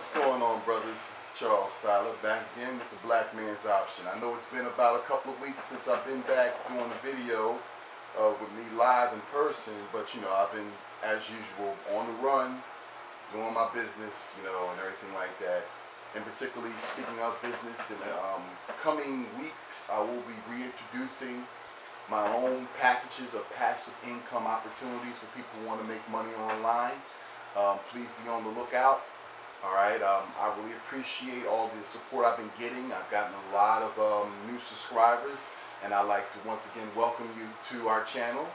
What's going on, brothers? This is Charles Tyler, back again with the Black Man's Option. I know it's been about a couple of weeks since I've been back doing a video with me live in person, but I've been, as usual, on the run, doing my business, and everything like that. And particularly speaking of business, in the coming weeks, I will be reintroducing my own packages of passive income opportunities for people who want to make money online. Please be on the lookout. All right, I really appreciate all the support I've been getting. I've gotten a lot of new subscribers, and I'd like to once again welcome you to our channel.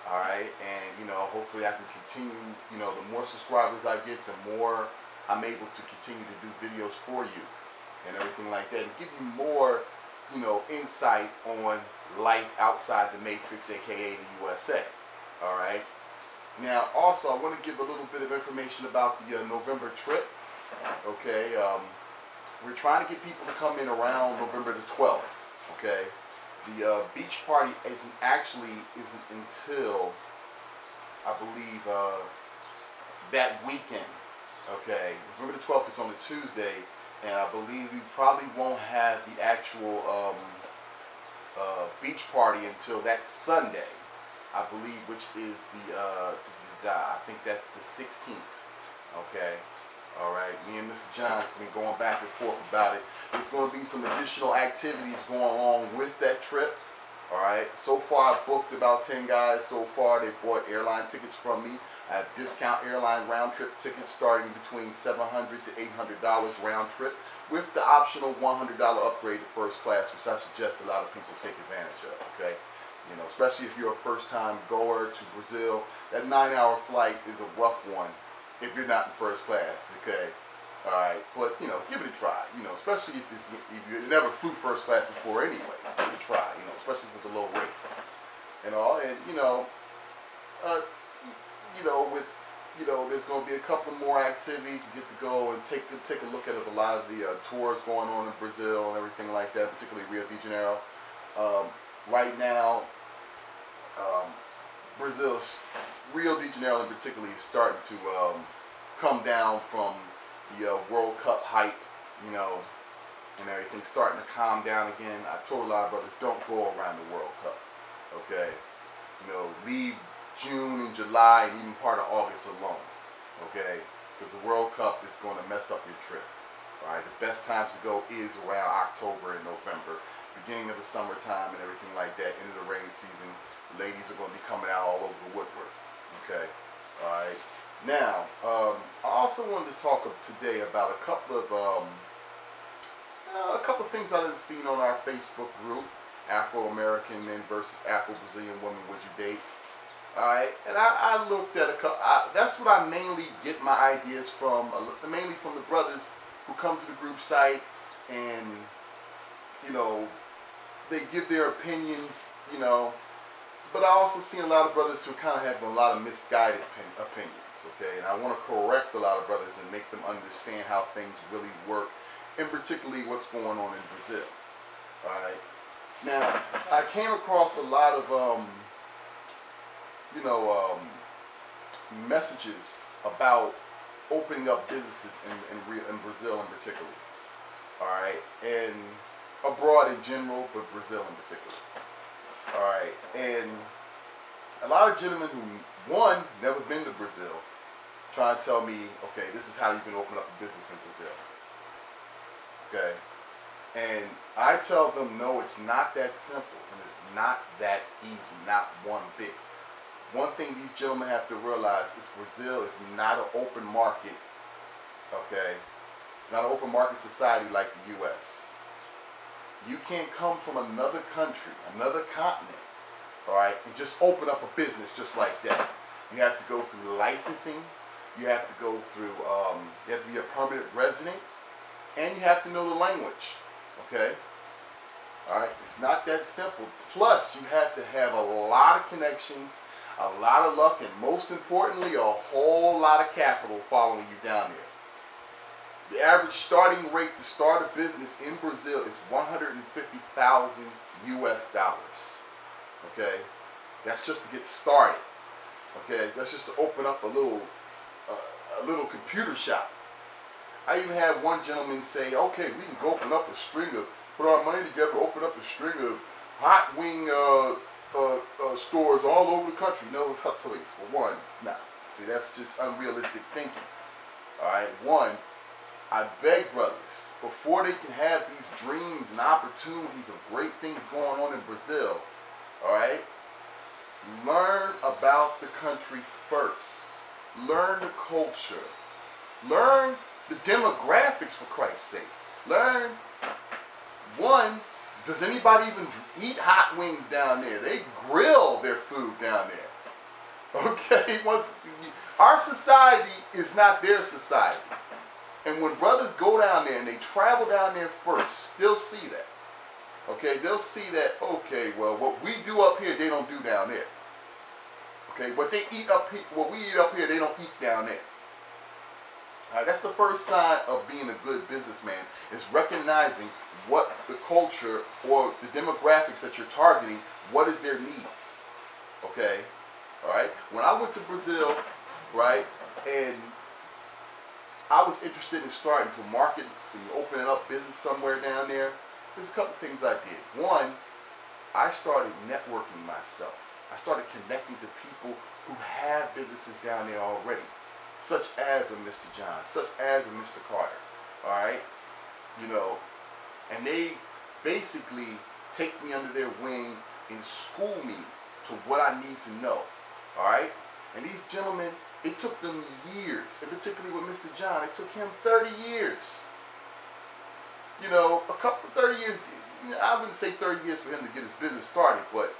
All right, and hopefully I can continue. The more subscribers I get, the more I'm able to continue to do videos for you and everything like that, and give you more, insight on life outside the Matrix, aka the USA. All right. Now, also, I want to give a little bit of information about the November trip. Okay, we're trying to get people to come in around November the 12th. Okay, the beach party isn't until I believe that weekend. Okay, November the 12th is on a Tuesday, and I believe we probably won't have the actual beach party until that Sunday. I believe, which is I think that's the 16th. Okay. All right. Me and Mr. John's been going back and forth about it. There's going to be some additional activities going along with that trip. All right. So far, I've booked about 10 guys. So far, they bought airline tickets from me. I have discount airline round trip tickets starting between $700 to $800 round trip, with the optional $100 upgrade to first class, which I suggest a lot of people take advantage of. Okay. Especially if you're a first-time goer to Brazil, that 9-hour flight is a rough one if you're not in first class. Okay, all right, but give it a try. Especially if you never flew first class before anyway, give it a try. Especially with the low rate and all, and there's going to be a couple more activities. We get to go and take a look at a lot of the tours going on in Brazil and everything like that, particularly Rio de Janeiro. Right now, Rio de Janeiro in particular is starting to come down from the World Cup hype, and everything's starting to calm down again. I told a lot of brothers, don't go around the World Cup, okay? Leave June and July and even part of August alone, okay? Because the World Cup is going to mess up your trip, all right? The best times to go is around October and November. Beginning of the summertime and everything like that, into the rain season, ladies are going to be coming out all over the woodwork. Okay, all right. Now, I also wanted to talk today about a couple of things I done seen on our Facebook group, Afro-American Men versus Afro-Brazilian Women Would You Date? All right, and I looked at a couple. That's what I mainly get my ideas from, mainly from the brothers who come to the group site and they give their opinions, but I also see a lot of brothers who kind of have a lot of misguided opinions, okay? And I want to correct a lot of brothers and make them understand how things really work, and particularly what's going on in Brazil, all right? Now, I came across a lot of, messages about opening up businesses in Brazil in particular, all right? And abroad in general, but Brazil in particular. All right, and a lot of gentlemen who, one, never been to Brazil, try to tell me, okay, this is how you can open up a business in Brazil. Okay, and I tell them, no, it's not that simple, and it's not that easy, not one bit. One thing these gentlemen have to realize is Brazil is not an open market. Okay, it's not an open market society like the U.S. You can't come from another country, another continent, all right, and just open up a business just like that. You have to go through licensing. You have to go through, you have to be a permanent resident, and you have to know the language, okay? All right, it's not that simple. Plus, you have to have a lot of connections, a lot of luck, and most importantly, a whole lot of capital following you down there. The average starting rate to start a business in Brazil is $150,000 US. Okay, that's just to get started. Okay, that's just to open up a little computer shop. I even had one gentleman say, okay, we can go open up a string of, put our money together, open up a string of hot wing stores all over the country. No, please, for one, nah. See, that's just unrealistic thinking. All right, one, I beg brothers, before they can have these dreams and opportunities of great things going on in Brazil, all right, learn about the country first. Learn the culture. Learn the demographics, for Christ's sake. Learn, one, does anybody even eat hot wings down there? They grill their food down there. Okay? Our society is not their society. And when brothers go down there and they travel down there first, they'll see that. Okay? They'll see that, okay, well, what we do up here, they don't do down there. Okay? What we eat up here, they don't eat down there. All right, that's the first sign of being a good businessman, is recognizing what the culture or the demographics that you're targeting, what is their needs. Okay? All right? When I went to Brazil, right, and I was interested in starting to market and opening up business somewhere down there, there's a couple things I did. One, I started networking myself. I started connecting to people who have businesses down there already, such as a Mr. John, such as a Mr. Carter, all right? You know, and they basically take me under their wing and school me to what I need to know, all right? And these gentlemen, it took them years, and particularly with Mr. John, it took him 30 years. You know, 30 years, I wouldn't say 30 years for him to get his business started, but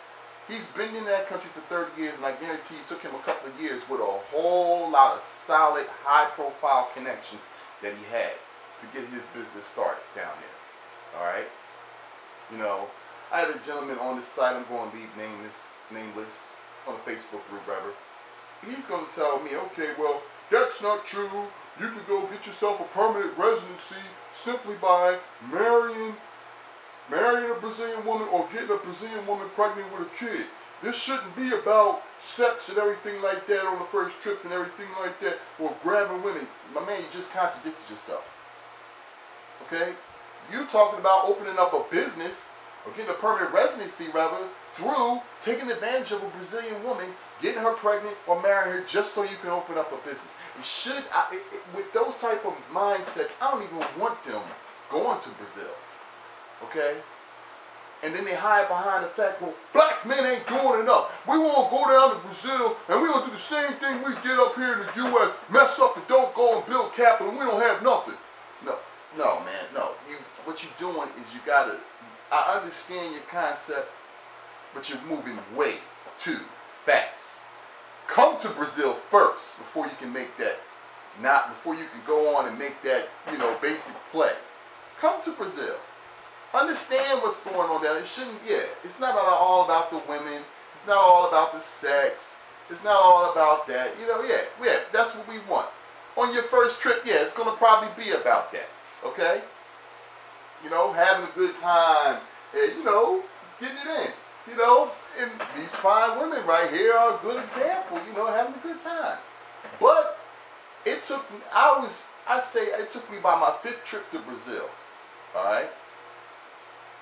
he's been in that country for 30 years, and I guarantee it took him a couple of years with a whole lot of solid, high-profile connections that he had to get his business started down there. All right? You know, I had a gentleman on this site, I'm going to leave nameless, on a Facebook group, rather. He's going to tell me, okay, well, that's not true. You can go get yourself a permanent residency simply by marrying a Brazilian woman or getting a Brazilian woman pregnant with a kid. This shouldn't be about sex and everything like that on the first trip and everything like that, or grabbing women. My man, you just contradicted yourself. Okay? You talking about opening up a business or getting a permanent residency, rather, through taking advantage of a Brazilian woman, getting her pregnant or marrying her just so you can open up a business. With those type of mindsets, I don't even want them going to Brazil. Okay? And then they hide behind the fact, well, black men ain't doing enough. We want to go down to Brazil and we want to do the same thing we did up here in the U.S., mess up and don't go and build capital, and we don't have nothing. No, man, no. What you're doing is you got to, I understand your concept, but you're moving way too fast. Come to Brazil first before you can make that, before you can go on and make that, basic play. Come to Brazil. Understand what's going on there. It's not all about the women. It's not all about the sex. It's not all about that. That's what we want. On your first trip, it's going to probably be about that. Okay? Having a good time and, getting it in. And these fine women right here are a good example, having a good time. But it took me, it took me by my 5th trip to Brazil. All right?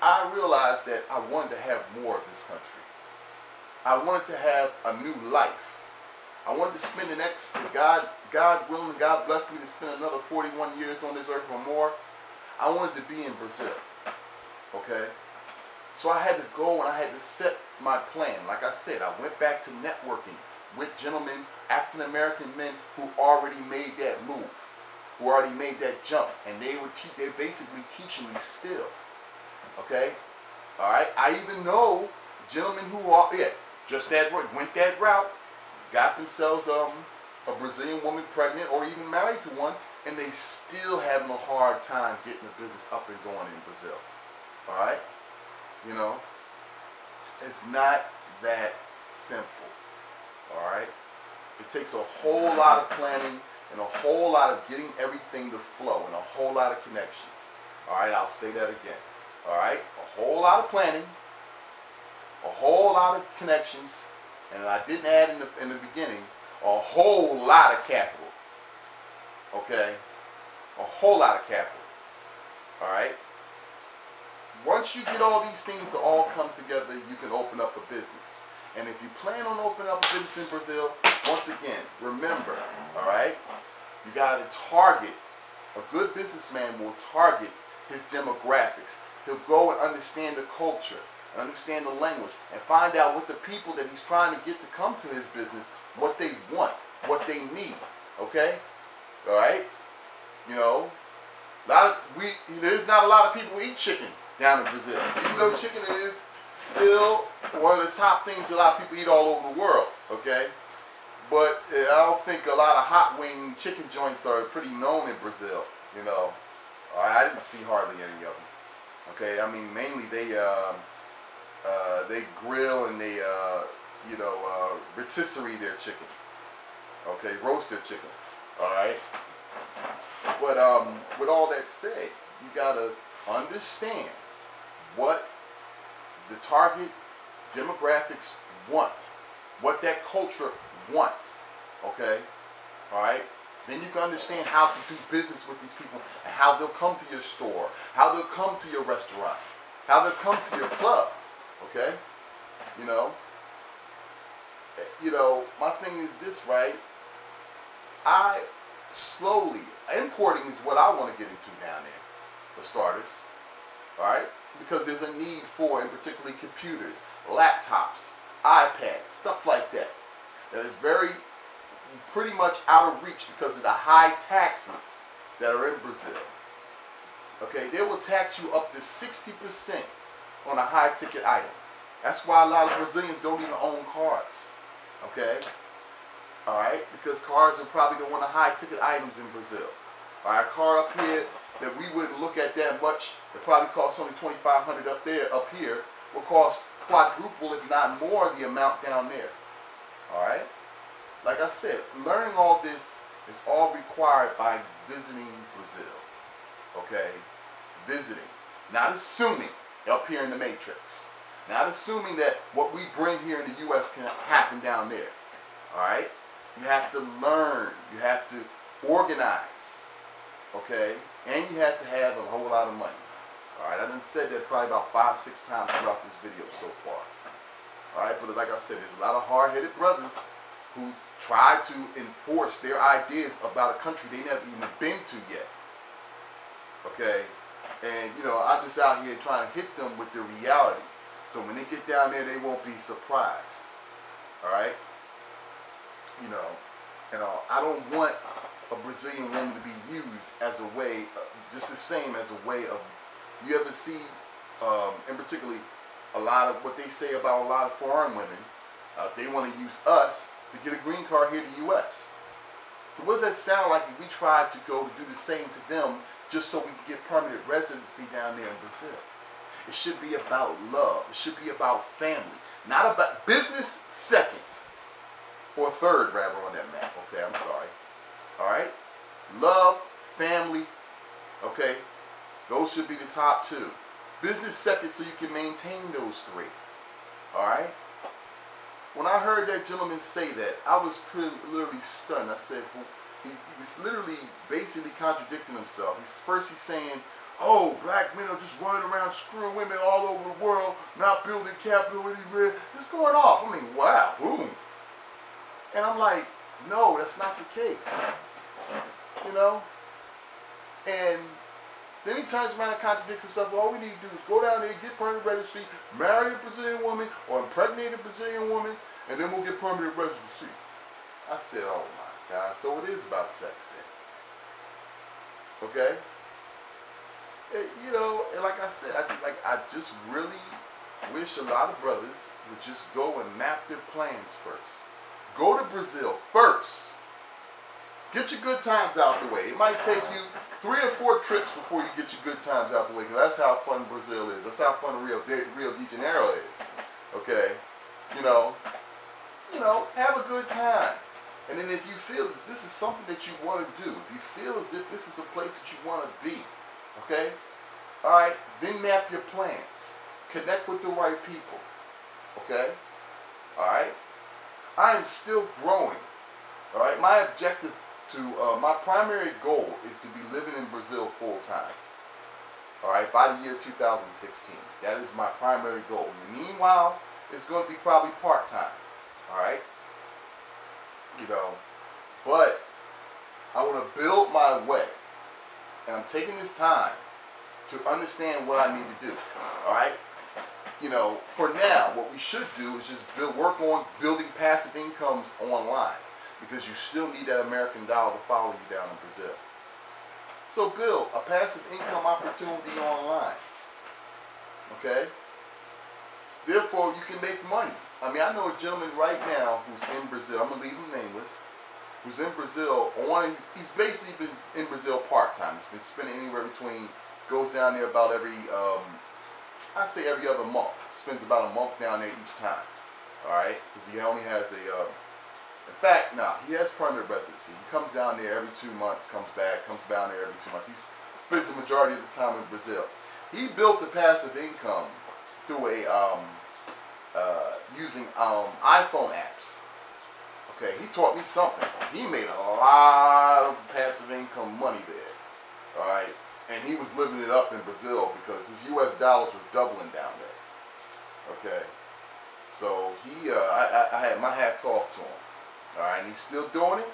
I realized that I wanted to have more of this country. I wanted to have a new life. I wanted to spend the next, God willing, God bless me to spend another 41 years on this earth or more. I wanted to be in Brazil. Okay? So I had to go and I had to set my plan. Like I said, I went back to networking with gentlemen, African American men who already made that move, who already made that jump, and they're basically teaching me still. Okay? All right? I even know gentlemen who are, went that route, got themselves a Brazilian woman pregnant or even married to one, and they still having a hard time getting the business up and going in Brazil. All right? It's not that simple. All right? It takes a whole lot of planning and a whole lot of getting everything to flow and a whole lot of connections. All right? I'll say that again. All right? A whole lot of planning, a whole lot of connections, and I didn't add in the beginning, a whole lot of capital. Okay? A whole lot of capital. All right. Once you get all these things to all come together, you can open up a business. And if you plan on opening up a business in Brazil, once again, remember, all right, you got to target. A good businessman will target his demographics. He'll go and understand the culture, understand the language, and find out what the people that he's trying to get to come to his business, what they want, what they need. Okay, all right. You know, there's not a lot of people who eat chicken down in Brazil. Even though chicken is still one of the top things a lot of people eat all over the world. Okay, but I don't think a lot of hot wing chicken joints are pretty known in Brazil. You know, I didn't see hardly any of them. Okay, I mean mainly they grill and they rotisserie their chicken. Okay, roast their chicken. All right. But with all that said, you gotta understand what the target demographics want, what that culture wants. Okay, all right. Then you can understand how to do business with these people and how they'll come to your store, how they'll come to your restaurant, how they'll come to your club. Okay, you know, my thing is this, right? Importing is what I want to get into down there, for starters, all right? Because there's a need for, in particularly computers, laptops, iPads, stuff like that. That is pretty much out of reach because of the high taxes that are in Brazil. Okay, they will tax you up to 60% on a high ticket item. That's why a lot of Brazilians don't even own cars. Okay? Alright? Because cars are probably one of the high ticket items in Brazil. Alright, a car up here that we wouldn't look at that much, it probably costs only $2,500 up here, will cost quadruple if not more the amount down there. Alright? Like I said, learning all this is all required by visiting Brazil. Okay? Visiting. Not assuming up here in the Matrix. Not assuming that what we bring here in the U.S. can happen down there. Alright? You have to learn. You have to organize. Okay? And you have to have a whole lot of money. Alright? I done said that probably about 5-6 times throughout this video so far. Alright? But like I said, there's a lot of hard-headed brothers who try to enforce their ideas about a country they never even been to yet. Okay? And, I'm just out here trying to hit them with the reality. So when they get down there, they won't be surprised. Alright? I don't want a Brazilian woman to be used as a way, just the same as a way of, you ever see, and particularly a lot of what they say about a lot of foreign women, they want to use us to get a green card here to the U.S. So what does that sound like if we tried to go to do the same to them just so we can get permanent residency down there in Brazil? It should be about love. It should be about family. Not about business second. Or third, rather, on that map. Okay, I'm sorry. Alright? Love, family. Okay? Those should be the top two. Business second so you can maintain those three. Alright? When I heard that gentleman say that, I was literally stunned. I said, well, he was literally basically contradicting himself. First he's saying, oh, black men are just running around screwing women all over the world, not building capital anywhere. It's going off. I mean, wow, boom. And I'm like, no, that's not the case. And then he turns around and contradicts himself. Well, all we need to do is go down there, get permanent residency, marry a Brazilian woman, or impregnate a Brazilian woman, and then we'll get permanent residency. I said, oh my God, so it is about sex then. Okay? And like I said, I just really wish a lot of brothers would just go and map their plans first. Go to Brazil first. Get your good times out the way. It might take you 3 or 4 trips before you get your good times out the way, because that's how fun Brazil is. That's how fun Rio de Janeiro is. Okay? Have a good time. And then if you feel this is something that you want to do, if you feel as if this is a place that you want to be, okay? Alright, then map your plans. Connect with the right people. Okay? Alright? I am still growing. Alright? My objective my primary goal is to be living in Brazil full-time. All right, by the year 2016. That is my primary goal. Meanwhile, it's going to be probably part-time. All right, you know, but I want to build my way, and I'm taking this time to understand what I need to do. All right, you know, for now, what we should do is just work on building passive incomes online, because you still need that American dollar to follow you down in Brazil. So build a passive income opportunity online. Okay? Therefore, you can make money. I mean, I know a gentleman right now who's in Brazil. I'm going to leave him nameless. Who's in Brazil he's basically been in Brazil part-time. He's been spending anywhere between, goes down there about every, I say every other month. Spends about a month down there each time. All right? Because he only has a, in fact, no, he has permanent residency. He comes down there every 2 months, comes back, comes down there every 2 months. He spends the majority of his time in Brazil. He built the passive income through a using iPhone apps. Okay, he taught me something. He made a lot of passive income money there. All right, and he was living it up in Brazil because his U.S. dollars was doubling down there. Okay, so he, I had my hats off to him. All right, and he's still doing it.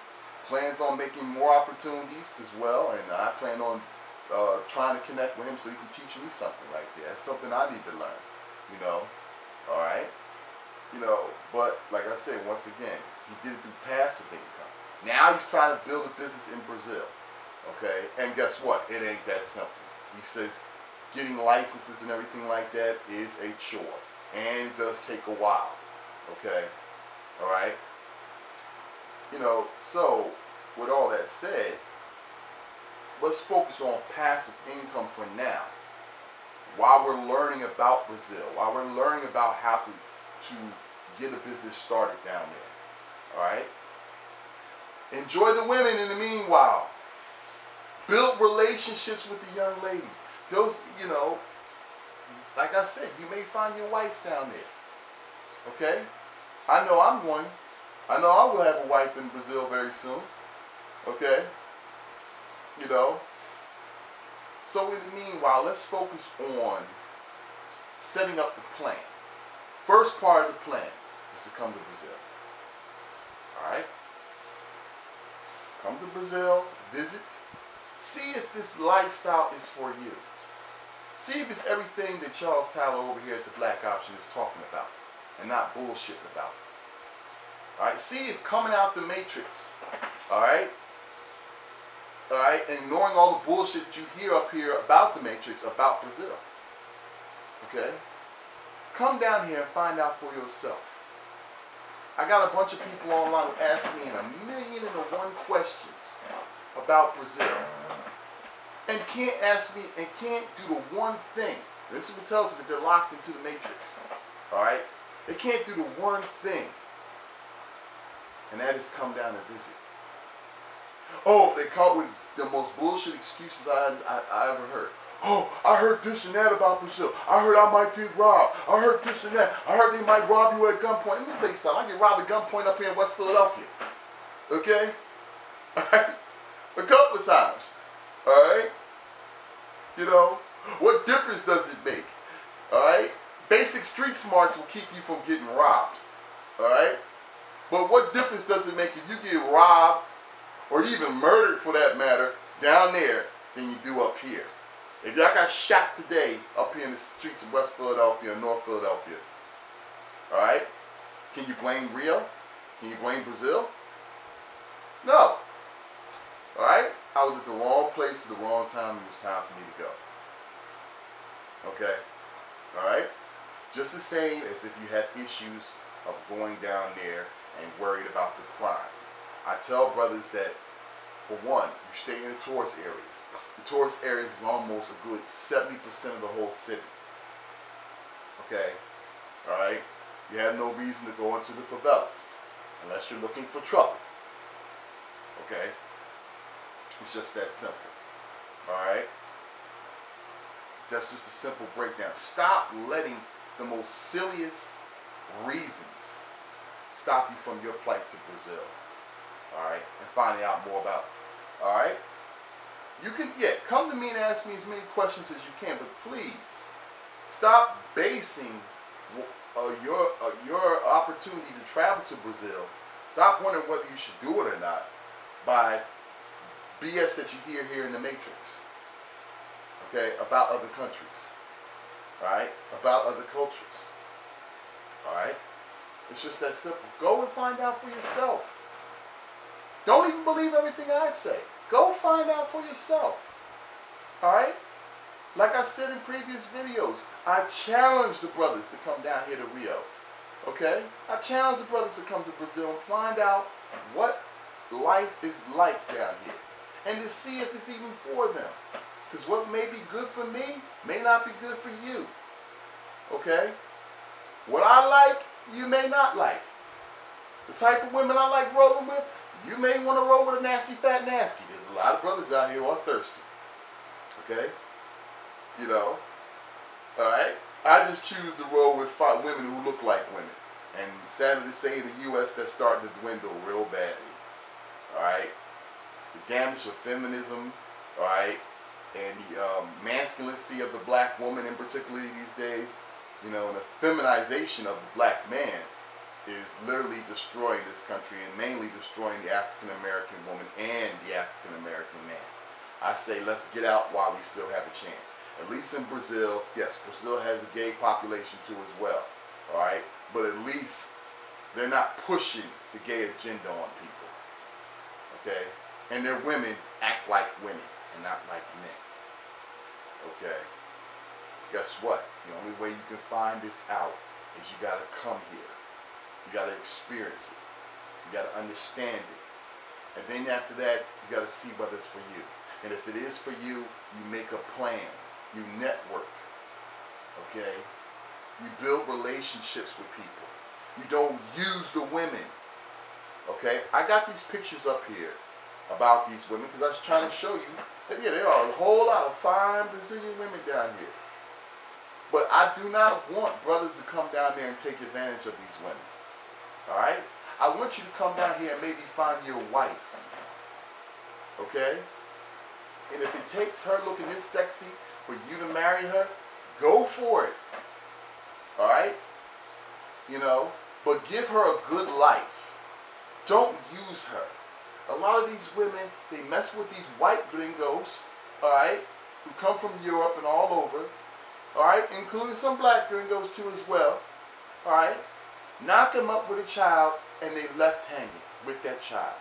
Plans on making more opportunities as well, and I plan on trying to connect with him so he can teach me something like that. That's something I need to learn, you know. All right, you know. But like I said, once again, he did it through passive income. Now he's trying to build a business in Brazil. Okay, and guess what? It ain't that simple. He says getting licenses and everything like that is a chore, and it does take a while. Okay, all right. You know, so with all that said, let's focus on passive income for now. While we're learning about Brazil, while we're learning about how to get a business started down there. All right? Enjoy the women in the meanwhile. Build relationships with the young ladies. Those, you know, like I said, you may find your wife down there. Okay? I know I'm going. I know I will have a wife in Brazil very soon. Okay? You know? So in the meanwhile, let's focus on setting up the plan. First part of the plan is to come to Brazil. Alright? Come to Brazil, visit, see if this lifestyle is for you. See if it's everything that Charles Tyler over here at the Black Option is talking about and not bullshitting about. Alright, see if coming out the matrix, alright, and knowing all the bullshit that you hear up here about the matrix, about Brazil, okay, come down here and find out for yourself. I got a bunch of people online who ask me 1,000,001 questions about Brazil, and can't ask me, and can't do the one thing. This is what tells me that they're locked into the matrix, alright, they can't do the one thing. And that is come down and visit. Oh, they caught with the most bullshit excuses I ever heard. Oh, I heard this and that about Brazil. I heard I might get robbed. I heard this and that. I heard they might rob you at gunpoint. Let me tell you something. I get robbed at gunpoint up here in West Philadelphia. Okay? Alright? A couple of times. Alright? You know? What difference does it make? Alright? Basic street smarts will keep you from getting robbed. Alright? But what difference does it make if you get robbed or even murdered for that matter down there than you do up here? If y'all got shot today up here in the streets of West Philadelphia or North Philadelphia, alright? Can you blame Rio? Can you blame Brazil? No. Alright? I was at the wrong place at the wrong time. It was time for me to go. Okay? Alright? Just the same as if you had issues of going down there and worried about the crime. I tell brothers that, for one, you stay in the tourist areas. The tourist areas is almost a good 70% of the whole city. Okay? Alright? You have no reason to go into the favelas unless you're looking for trouble. Okay? It's just that simple. Alright? That's just a simple breakdown. Stop letting the most silliest reasons stop you from your flight to Brazil. Alright? And finding out more about it. Alright? You can, yeah, come to me and ask me as many questions as you can, but please stop basing your opportunity to travel to Brazil. Stop wondering whether you should do it or not by BS that you hear here in the Matrix. Okay, about other countries. All right, about other cultures. All right, it's just that simple. Go and find out for yourself. Don't even believe everything I say. Go find out for yourself. All right. Like I said in previous videos, I challenge the brothers to come down here to Rio. Okay? I challenge the brothers to come to Brazil and find out what life is like down here. And to see if it's even for them. Because what may be good for me may not be good for you. Okay? What I like, you may not like. The type of women I like rolling with, you may want to roll with a nasty, fat, nasty. There's a lot of brothers out here who are thirsty. Okay? You know, all right. I just choose to roll with women who look like women, and sadly to say, in the U.S. that's starting to dwindle real badly. All right, the damage of feminism, all right, and the masculinity of the black woman, in particularly these days. You know, and the feminization of the black man is literally destroying this country and mainly destroying the African American woman and the African American man. I say let's get out while we still have a chance. At least in Brazil, yes, Brazil has a gay population too as well, all right? But at least they're not pushing the gay agenda on people, okay? And their women act like women and not like men, okay? Guess what? The only way you can find this out is you got to come here. You got to experience it. You got to understand it. And then after that, you got to see whether it's for you. And if it is for you, you make a plan. You network, okay? You build relationships with people. You don't use the women, okay? I got these pictures up here about these women because I was trying to show you that, yeah, there are a whole lot of fine Brazilian women down here. But I do not want brothers to come down there and take advantage of these women, all right? I want you to come down here and maybe find your wife, okay? And if it takes her looking this sexy for you to marry her, go for it. All right? You know, but give her a good life. Don't use her. A lot of these women, they mess with these white gringos, all right, who come from Europe and all over, all right, including some black gringos too as well, all right? Knock them up with a child and they left hanging with that child,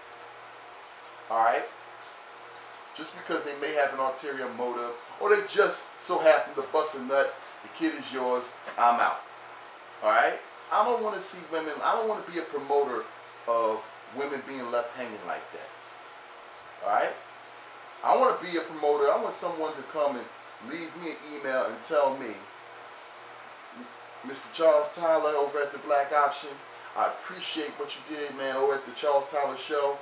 all right? Just because they may have an ulterior motive, or they just so happen to bust a nut, the kid is yours, I'm out. All right? I don't want to see women, I don't want to be a promoter of women being left hanging like that. All right? I want to be a promoter, I want someone to come and leave me an email and tell me, Mr. Charles Tyler over at the Black Option, I appreciate what you did, man, over at the Charles Tyler Show.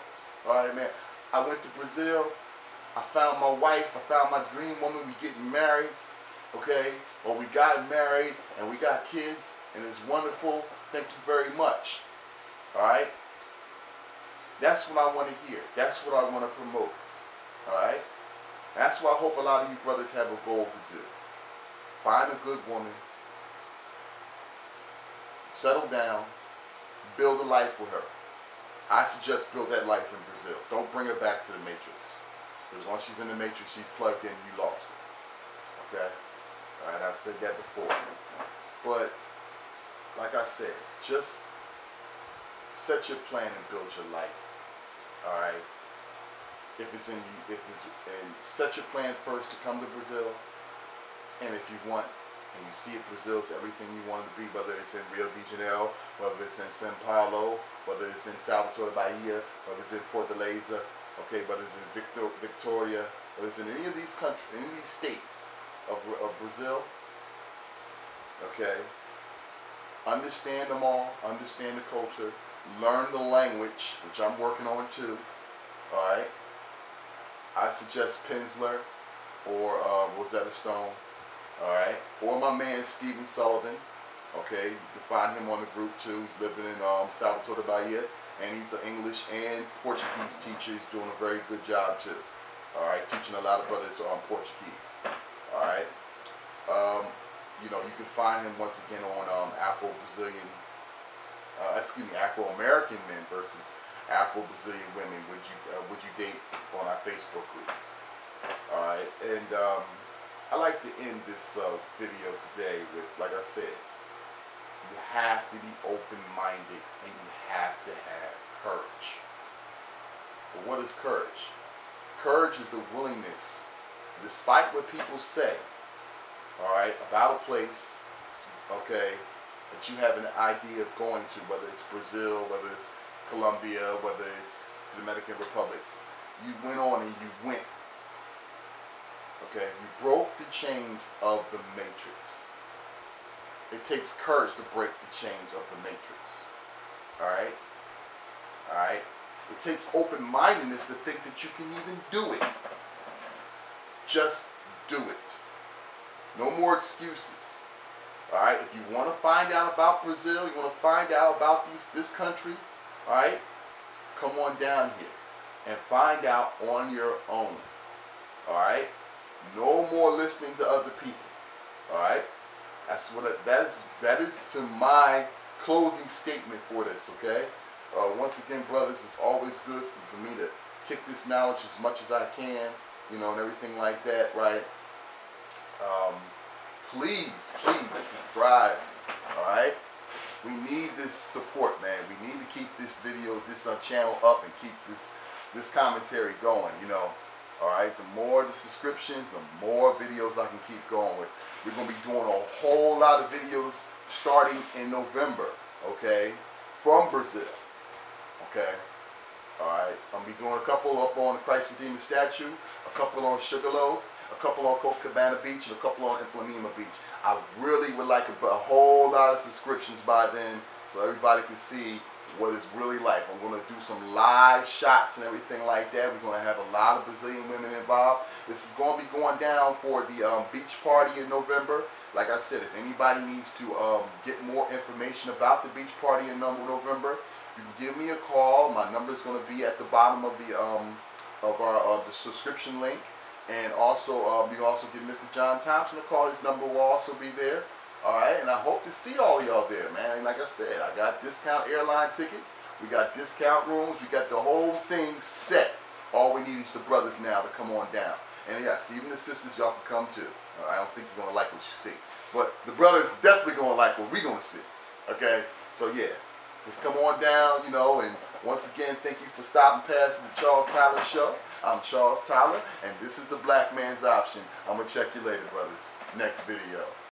All right, man. I went to Brazil. I found my wife, I found my dream woman, we getting married, okay? Or we got married and we got kids and it's wonderful. Thank you very much. All right? That's what I want to hear. That's what I want to promote. All right? That's why I hope a lot of you brothers have a goal to do. Find a good woman, settle down, build a life with her. I suggest build that life in Brazil. Don't bring her back to the Matrix. Because once she's in the Matrix, she's plugged in, you lost her. Okay? Alright, I said that before. But, like I said, just set your plan and build your life. Alright? And set your plan first to come to Brazil. And if you want, and you see if Brazil's everything you want it to be, whether it's in Rio de Janeiro, whether it's in São Paulo, whether it's in Salvador Bahia, whether it's in Fortaleza, okay, whether it's in Victoria, whether it's in any of these countries, any of these states of Brazil, okay, understand them all, understand the culture, learn the language, which I'm working on too, all right. I suggest Peninsula or Rosetta Stone, all right, or my man Stephen Sullivan. Okay, you can find him on the group too. He's living in Salvador Bahia, and he's an English and Portuguese teacher. He's doing a very good job too. All right, teaching a lot of brothers Portuguese. All right. Um, you know, you can find him once again on Afro-Brazilian, Afro-American men versus Afro-Brazilian women. Would you date on our Facebook group? All right, and I like to end this video today with, like I said, you have to be open-minded and you have to have courage. But what is courage? Courage is the willingness to, despite what people say, all right, about a place, okay, that you have an idea of going to, whether it's Brazil, whether it's Colombia, whether it's the Dominican Republic, you went on and you went. Okay, you broke the chains of the matrix. It takes courage to break the chains of the matrix. All right? All right? It takes open-mindedness to think that you can even do it. Just do it. No more excuses. All right? If you want to find out about Brazil, you want to find out about this country, all right? Come on down here and find out on your own. All right? No more listening to other people. All right? That is to my closing statement for this, okay? Once again, brothers, it's always good for me to kick this knowledge as much as I can, you know, and everything like that, right? Please subscribe, all right? We need this support, man. We need to keep this video, this channel up and keep this commentary going, you know. All right, the more the subscriptions, the more videos I can keep going with. We're going to be doing a whole lot of videos starting in November, okay, from Brazil, okay. All right, I'm going to be doing a couple up on the Christ Redeemer statue, a couple on Sugarloaf, a couple on Copacabana Beach, and a couple on Ipanema Beach. I really would like a whole lot of subscriptions by then so everybody can see what it's really like. I'm going to do some live shots and everything like that. We're going to have a lot of Brazilian women involved. This is going to be going down for the beach party in November. Like I said, if anybody needs to get more information about the beach party in November, you can give me a call. My number is going to be at the bottom of the subscription link. And also, you can also give Mr. John Thompson a call. His number will also be there. All right, and I hope to see all y'all there, man. And like I said, I got discount airline tickets. We got discount rooms. We got the whole thing set. All we need is the brothers now to come on down. And yes, even the sisters, y'all can come too. I don't think you're going to like what you see. But the brothers definitely going to like what we're going to see. Okay? So yeah, just come on down, you know. And once again, thank you for stopping past the Charles Tyler Show. I'm Charles Tyler, and this is the Black Man's Option. I'm going to check you later, brothers. Next video.